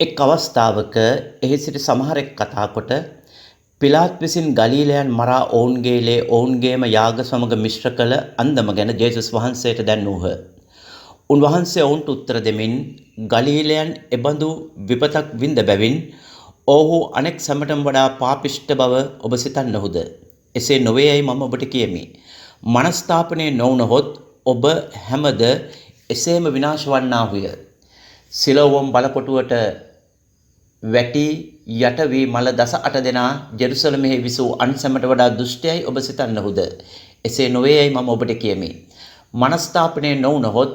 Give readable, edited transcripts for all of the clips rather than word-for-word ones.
එක් අවස්ථාවක එහි සිට සමහරෙක් කතා කොට පිලාත් විසින් ගලීලයන් මරා ඔවුන්ගේ ලේ ඔවුන්ගේම යාග සමග මිශ්‍ර කළ අන්දම ගැන ජේසුස් වහන්සේට දැන්වූහ. උන්වහන්සේ ඔවුන්ට උත්තර දෙමින් ගලීලයන් එබඳු විපතක් වින්ද බැවින් ඔවුහු අනෙක් සැමටම වඩා පාපිෂ්ඨ බව ඔබ සිතන්නහුද? එසේ නොවේ යයි මම ඔබට කියමි. මනස්ථාපනය නොවුනහොත් ඔබ හැමද එසේම විනාශ වන්නාහුය. සිලෝවම් බලකොටුවට වැටි යට වී මල 18 දෙනා ජෙරුසලමෙහි විසූ අන්සැමට වඩා දුෂ්ටයයි ඔබ සිතන්නහුද? එසේ නොවේ යයි මම ඔබට කියමි. මනස්ථාපනය නොවුනහොත්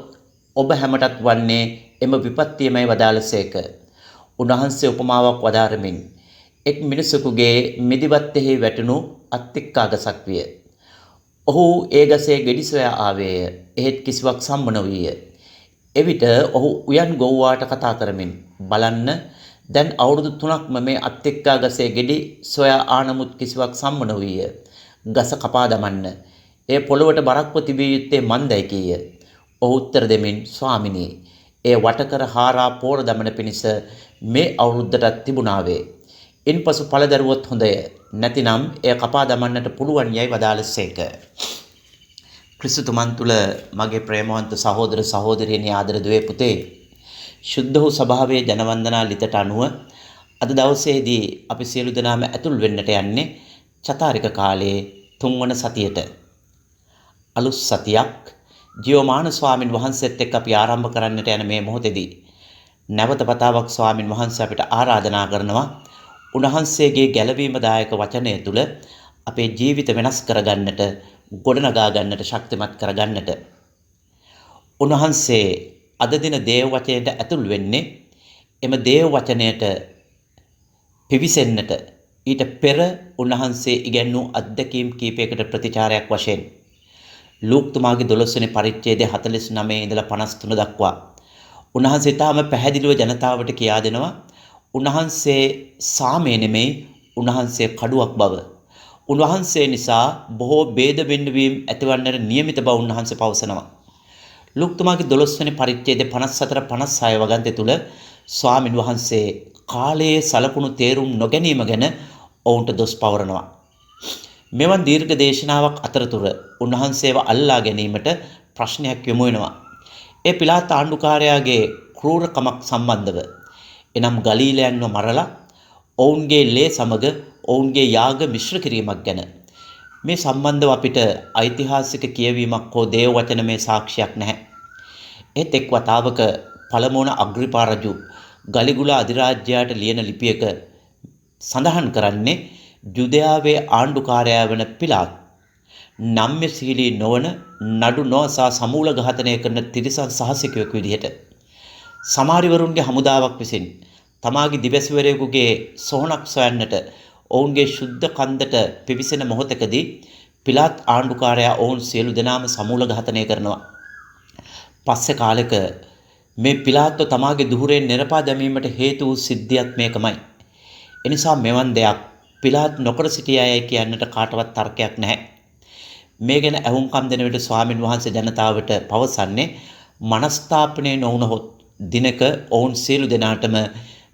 ඔබ හැමටත් වන්නේ එම විපත්තියමයි වදාළසේක. උන්වහන්සේ උපමාවක් වදාරමින් එක් මිනිසෙකුගේ මිදිවත්තෙහි වැටුණු අත්තික්කාගසක් විය. ඔහු ඒ ගසේ ගෙඩි සොයා ආවේය. එහෙත් කිසිවක් සම්ම නොවිය. එවිට ඔහු උයන් ගොව්වාට කතා කරමින් බලන්න, දැන් අවුරුදු 3ක්ම මේ අත්තික්කා ගසේ ගෙඩි සොයා ආනමුත් කිසිවක් සම්ම නොවිය. ගස කපා දමන්න. ඒ පොළොවට බරක්ව තිබිය යුත්තේ මන්දයි කීය. ඔහු උත්තර දෙමින්, ස්වාමිනී, ඒ වටකර හාරා පෝර දමන පිණිස මේ අවුරුද්දටත් තිබුණාවේ. ඉන්පසු ඵල දරුවොත් හොඳය. නැතිනම් එය කපා දමන්නට පුළුවන් යයි වදාළසේක. ක්‍රිස්තුතුමන් තුළ මගේ ප්‍රේමවන්ත සහෝදර සහෝදරියනි, ආදර දුවේ පුතේ, ශුද්ධ වූ ස්වභාවයේ ජනවන්දනා ලිතට අනුව අද දවසේදී අපි සියලු දෙනාම ඇතුල් වෙන්නට යන්නේ චතාරික කාලයේ 3 වන සතියට. අලුත් සතියක් ජීවමාන ස්වාමින් වහන්සේත් එක්ක අපි ආරම්භ කරන්නට යන මේ මොහොතේදී නැවත වතාවක් ස්වාමින් වහන්සේ අපිට ආරාධනා කරනවා උන්වහන්සේගේ ගැලවීමදායක වචනය තුළ අපේ ජීවිත වෙනස් කරගන්නට, ගොඩනගා ගන්නට, ශක්තිමත් කරගන්නට. උන්වහන්සේ අද දින දේව වචනයට ඇතුල් වෙන්නේ එම දේව වචනයට පිවිසෙන්නට ඊට පෙර උන්වහන්සේ ඉගැන්වූ අත්දැකීම් කීපයකට ප්‍රතිචාරයක් වශයෙන් ලූක්තුමාගේ 12 වෙනි පරිච්ඡේදයේ 49 ඉඳලා 53 දක්වා උන්වහන්සේ තාම පැහැදිලිව ජනතාවට කියා දෙනවා උන්වහන්සේ සාමය නෙමෙයි, උන්වහන්සේ කඩුවක් බව. උන්වහන්සේ නිසා බොහෝ ભેද වෙන්නවීම් ඇතිවන්නට නියමිත බව උන්වහන්සේ පවසනවා. ලූක්තුමාගේ 12 වෙනි පරිච්ඡේදයේ 54 56 වගන්ති තුල ස්වාමින් වහන්සේ කාලයේ සලකුණු තේරුම් නොගැනීම ගැන ඔවුන්ට දොස් පවරනවා. මෙවන් දීර්ඝ දේශනාවක් අතරතුර උන්වහන්සේව අල්ලා ගැනීමට ප්‍රශ්නයක් යොමු වෙනවා. ඒ පිලාත් ආණ්ඩුකාරයාගේ ක්‍රූරකමක් සම්බන්ධව. එනම් ගලීලයන්ව මරලා ඔවුන්ගේ ලේ සමග ඔවුන්ගේ යාග මිශ්‍ර කිරීමක් ගැන. මේ සම්බන්ධව අපිට ඓතිහාසික කියවීමක් හෝ දේව වචනමය සාක්ෂියක් නැහැ. ඒත් එක් වතාවක පළමුවන අග්‍රිපා රජු ගලිගුල අධිරාජ්‍යයට ලියන ලිපියක සඳහන් කරන්නේ ජුදයාවේ ආණ්ඩුකාරයා වන පිලාත් නම්‍යශීලී නොවන, නඩු නොසා සමූල ඝාතනය කරන තිරිසන් සහසිකයෙකු විදිහට සමාරිවරුන්ගේ හමුදාවක් විසින් තමාගේ දිවැසිවරයෙකුගේ සොහනක් සොයන්නට ඔවුන්ගේ ශුද්ධ කන්දට පිවිසෙන මොහොතකදී පිලාත් ආණ්ඩුකාරයා ඔවුන් සියලු දෙනාම සමූල ඝාතනය කරනවා. පස්සේ කාලෙක මේ පිලාත්ව තමාගේ දුහුරෙන් නිරපා දැමීමට හේතු වූ සිද්ධියත් මේකමයි. එනිසා මෙවන් දෙයක් පිලාත් නොකර සිටියායයි කියන්නට කාටවත් තර්කයක් නැහැ. මේ ගැන ඇහුම්කම් දෙන විට ස්වාමින් වහන්සේ ජනතාවට පවසන්නේ මනස්ථාපනය නොවුනහොත් දිනක ඔවුන් සියලු දෙනාටම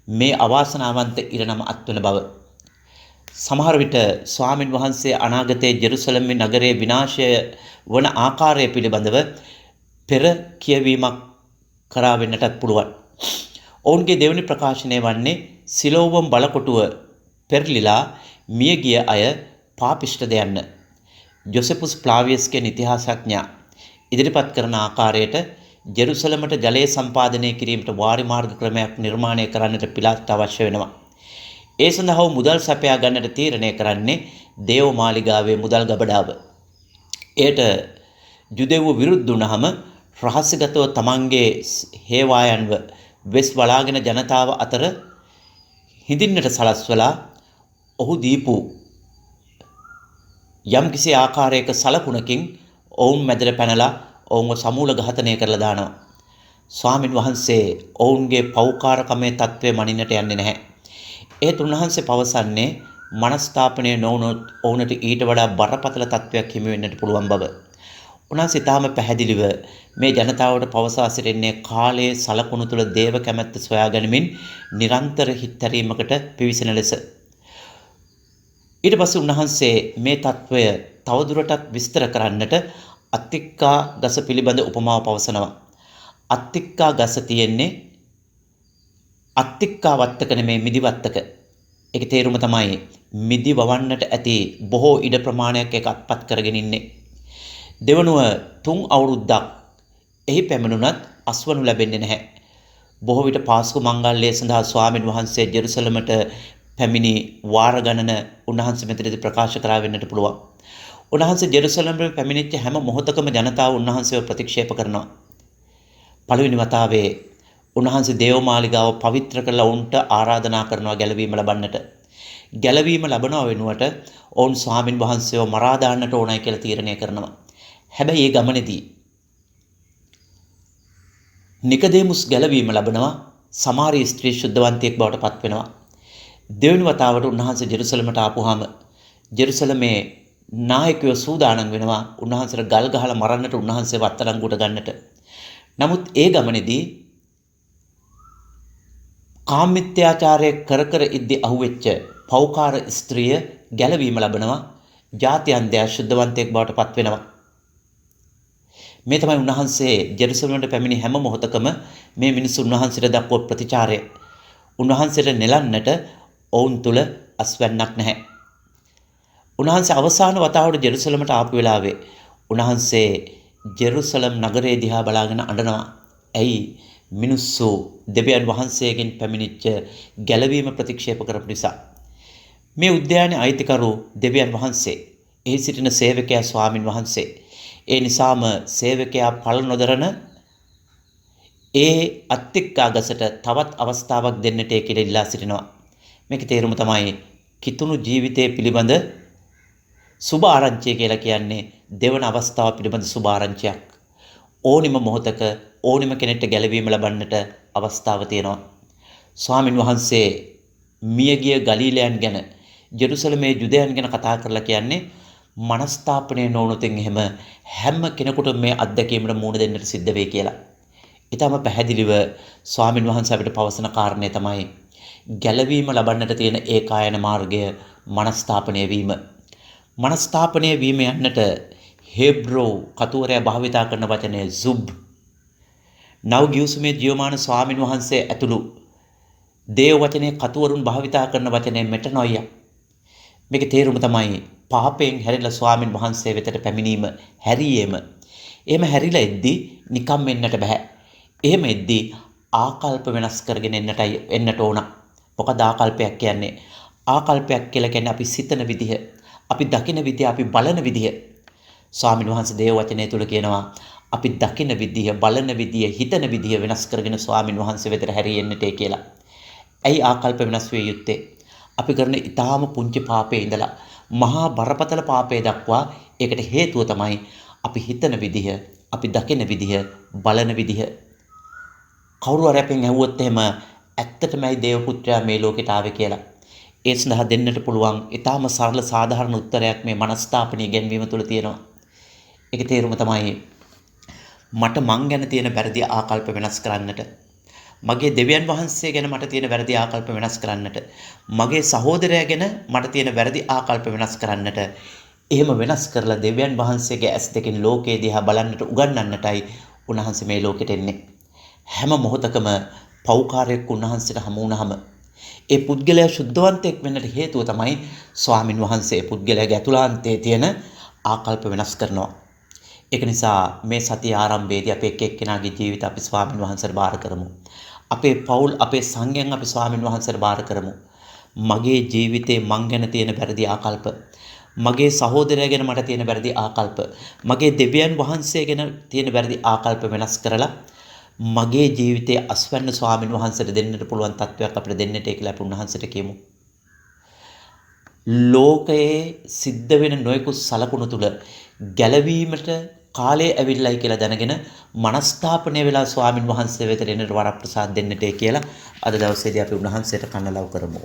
මේ අවාසනාවන්ත ඉරණම අත්වන බව. සමහර විට ස්වාමින් වහන්සේ අනාගතයේ ජෙරුසලම් නගරයේ විනාශය වන ආකාරය පිළිබඳව පෙර කියවීමක් කරා වෙන්නටත් පුළුවන්. ඔවුන්ගේ දෙවැනි ප්‍රකාශනය වන්නේ සිලෝවම් බලකොටුව පෙරලිලා මිය ගිය අය පාපිෂ්ඨද යන්න. ජොසෙපුස් ප්ලාවියස්ගේ ඉතිහාසඥයා ඉදිරිපත් කරන ආකාරයට ජෙරුසලමට ජලය සම්පාදනය කිරීමට වාරි මාර්ග ක්‍රමයක් නිර්මාණය කරන්නට පිලාත් අවශ්‍ය වෙනවා. ඒ සඳහා මුදල් සපයා ගන්නට තීරණය කරන්නේ දේව මාලිගාවේ මුදල් ගබඩාව. එයට ජුදෙව්ව විරුද්ධ වුණාම රහස්‍යගතව තමන්ගේ හේවායන්ව වෙස් වලාගෙන ජනතාව අතර හිඳින්නට සලස්වලා ඔහු දීපු යම්කිසි ආකාරයක සලකුණකින් ඔවුන් මැදට පැනලා ඔවුන්ව සමූල ඝාතනය කරලා දානවා. ස්වාමින් වහන්සේ ඔවුන්ගේ පෞකාරකමේ තත්ත්වය මනින්නට යන්නේ නැහැ. ඒත් උන්වහන්සේ පවසන්නේ මනස්ථාපනය නොවුනොත් ඔවුන්ට ඊට වඩා බරපතල තත්ත්වයක් හිමි වෙන්නට පුළුවන් බව. උන්වහන්සේ ඊටාම පැහැදිලිව මේ ජනතාවට පවසා සිටින්නේ කාලයේ සලකුණු තුල දේව කැමැත්ත සොයා ගැනීමෙන් නිරන්තර හිත්තරීමකට පිවිසෙන ලෙස. ඊට පස්සේ උන්වහන්සේ මේ తত্ত্বය තවදුරටත් විස්තර කරන්නට අත්තික්කා ගස පිළිබඳ උපමාව පවසනවා. අත්තික්කා ගස තියෙන්නේ අත්තික්කා වත්තක නෙමේ මිදි වත්තක. ඒකේ තේරුම තමයි මිදි වවන්නට ඇති බොහෝ ඉඩ ප්‍රමාණයක් එක අත්පත් කරගෙන ඉන්නේ. දෙවනුව 3 අවුරුද්දක් එහි පැමිණුණත් අස්වනු ලැබෙන්නේ නැහැ. බොහෝ විට පාස්කු මංගල්‍යය සඳහා ස්වාමීන් වහන්සේ ජෙරුසලමට පැමිණි වාර ගණන උන්වහන්සේ මෙතනදී ප්‍රකාශ කරා වෙන්නට පුළුවන්. උන්වහන්සේ ජෙරුසලමට පැමිණිච්ච හැම මොහොතකම ජනතාව උන්වහන්සේව ප්‍රතික්ෂේප කරනවා. පළවෙනි වතාවේ උන්වහන්සේ දේවමාලිගාව පවිත්‍ර කරලා උන්ට ආරාධනා කරනවා ගැලවීම ලබන්නට. ගැලවීම ලබනව වෙනුවට ඔවුන් ස්වාමින් වහන්සේව මරා දාන්නට ඕනයි කියලා තීරණය කරනවා. හැබැයි ඒ ගමනේදී නිකදේමුස් ගැලවීම ලබනවා. සමාරි ස්ත්‍රී ශුද්ධවන්තියෙක් බවට පත් වෙනවා. දෙවෙනි වතාවට උන්වහන්සේ ජෙරුසලමට ආපුවාම ජෙරුසලමේ නායකයෝ සූදානම් වෙනවා උන්වහන්සේට ගල් ගහලා මරන්නට උන්වහන්සේව අත්අඩංගුවට ගන්නට. නමුත් ඒ ගමනේදී කාමමිත්‍යාචාරය කර ඉද්දී අහුවෙච්ච පෞකාර ස්ත්‍රිය ගැලවීම ලබනවා. ජාත්‍යන්තය ශුද්ධවන්තයෙක් බවට පත් වෙනවා. මේ තමයි උන්වහන්සේ ජෙරුසලමට පැමිණි හැම මොහොතකම මේ මිනිස්සු උන්වහන්සේට දක්වපු ප්‍රතිචාරය. උන්වහන්සේට නෙලන්නට ඔවුන් තුල අස්වැන්නක් නැහැ. උන්වහන්සේ අවසාන වතාවට ජෙරුසලමට ආපු වෙලාවේ උන්වහන්සේ ජෙරුසලම් නගරය දිහා බලාගෙන අඬනවා. ඇයි? මිනිස්සු දෙවියන් වහන්සේගෙන් පැමිණිච්ච ගැලවීම ප්‍රතික්ෂේප කරපු නිසා. මේ උද්‍යානයේ අයිතිකරු දෙවියන් වහන්සේ, එහි සිටින සේවකයා ස්වාමින් වහන්සේ. ඒ නිසාම සේවකයා පළ නොදරන ඒ අත්තික්කා ගසට තවත් අවස්ථාවක් දෙන්නට කියලා ඉල්ලා සිටිනවා. මේකේ තේරුම තමයි කිතුණු ජීවිතයේ පිළිබඳ සුබ ආරංචිය කියලා කියන්නේ දෙවන අවස්ථාව පිළිබඳ සුබ ආරංචියක්. ඕනිම මොහොතක ඕනිම කෙනෙක්ට ගැලවීම ලබන්නට අවස්ථාව තියෙනවා. ස්වාමින් වහන්සේ මියගිය ගලීලයන් ගැන, ජෙරුසලමේ යුදයන් ගැන කතා කරලා කියන්නේ මනස්ථාපනය නොවුනොතින් එහෙම හැම කෙනෙකුටම මේ අත්දැකීමට මුහුණ දෙන්නට සිද්ධ වෙයි කියලා. ඊටම පැහැදිලිව ස්වාමින් වහන්සේ අපිට පවසන කාරණේ තමයි ගැලවීම ලබන්නට තියෙන ඒකායන මාර්ගය මනස්ථාපනය වීම. මනස්ථාපනය වීම යන්නට හේබ්‍රෝ කතුවරයා භාවිතා කරන වචනය සුබ්. නව ගිවිසුමේ ජීවමාන ස්වාමින් වහන්සේ ඇතුළු දේව වචනේ කතුවරුන් භාවිතා කරන වචනය මෙටනොයියා. මේකේ තේරුම තමයි පාපයෙන් හැරිලා ස්වාමින් වහන්සේ වෙතට පැමිණීම, හැරීම. එහෙම හැරිලා එද්දී නිකම් එන්නට බෑ. එහෙම එද්දී ආකල්ප වෙනස් කරගෙන එන්නට ඕන. මොකද ආකල්පයක් කියන්නේ? ආකල්පයක් කියලා කියන්නේ අපි සිතන විදිහ, අපි දකින විදිහ, අපි බලන විදිහ. ස්වාමින් වහන්සේ දේව වචනය තුල කියනවා අපි දකින විදිහ, බලන විදිහ, හිතන විදිහ වෙනස් කරගෙන ස්වාමින් වහන්සේ වෙතට හැරියෙන්නට කියලා. ඇයි ආකල්ප වෙනස් විය යුත්තේ? අපි කරන ඊටාම පුංචි පාපේ ඉඳලා මහා බරපතල පාපේ දක්වා ඒකට හේතුව තමයි අපි හිතන විදිහ, අපි දකින විදිහ, බලන විදිහ. කවුරු හරි අපෙන් ඇහුවොත් එහෙම ඇත්තටමයි දේව පුත්‍රයා මේ ලෝකෙට ආවේ කියලා. ඒ සඳහා දෙන්නට පුළුවන් ඊටාම සරල සාධාරණ උත්තරයක් මේ මනස්ථාපනීය ගැන්වීම තුළ තියෙනවා. ඒකේ තේරුම තමයි මට මං ගැන තියෙන වැරදි ආකල්ප වෙනස් කරන්නට, මගේ දෙවියන් වහන්සේ ගැන මට තියෙන වැරදි ආකල්ප වෙනස් කරන්නට, මගේ සහෝදරයා ගැන මට තියෙන වැරදි ආකල්ප වෙනස් කරන්නට, එහෙම වෙනස් කරලා දෙවියන් වහන්සේගේ ඇස් දෙකෙන් ලෝකයේ දිහා බලන්නට උගන්වන්නටයි උන්වහන්සේ මේ ලෝකෙට එන්නේ. හැම මොහොතකම පෞකාරයක් උන්වහන්සේට හමු වුණාම ඒ පුද්ගලයා ශුද්ධවන්තයෙක් වෙන්නට හේතුව තමයි ස්වාමින් වහන්සේ පුද්ගලයාගේ අතුලාන්තයේ තියෙන ආකල්ප වෙනස් කරනවා. ඒක නිසා මේ සතිය ආරම්භයේදී අපි එක් එක්කෙනාගේ ජීවිත අපි ස්වාමින් වහන්සේට බාර කරමු. අපේ පවුල්, අපේ සංඝයන් අපි ස්වාමින් වහන්සේට බාර කරමු. මගේ ජීවිතේ මං ගැන තියෙන වැරදි ආකල්ප, මගේ සහෝදරයා ගැන මට තියෙන වැරදි ආකල්ප, මගේ දෙවියන් වහන්සේ ගැන තියෙන වැරදි ආකල්ප වෙනස් කරලා මගේ ජීවිතයේ අස්වැන්න ස්වාමින් වහන්සේට දෙන්නට පුළුවන් තත්වයක් අපිට දෙන්නට කියලා අපි උන්වහන්සේට කියමු. ලෝකයේ සිද්ධ වෙන නොයෙකුත් සලකුණු තුල ගැලවීමට කාලය ඇවිල්ලායි කියලා දැනගෙන මනස්ථාපනය වෙලා ස්වාමින් වහන්සේ වෙතට එන වරප්‍රසාද දෙන්නට කියලා අද දවසේදී අපි උන්වහන්සේට කන්නලව් කරමු.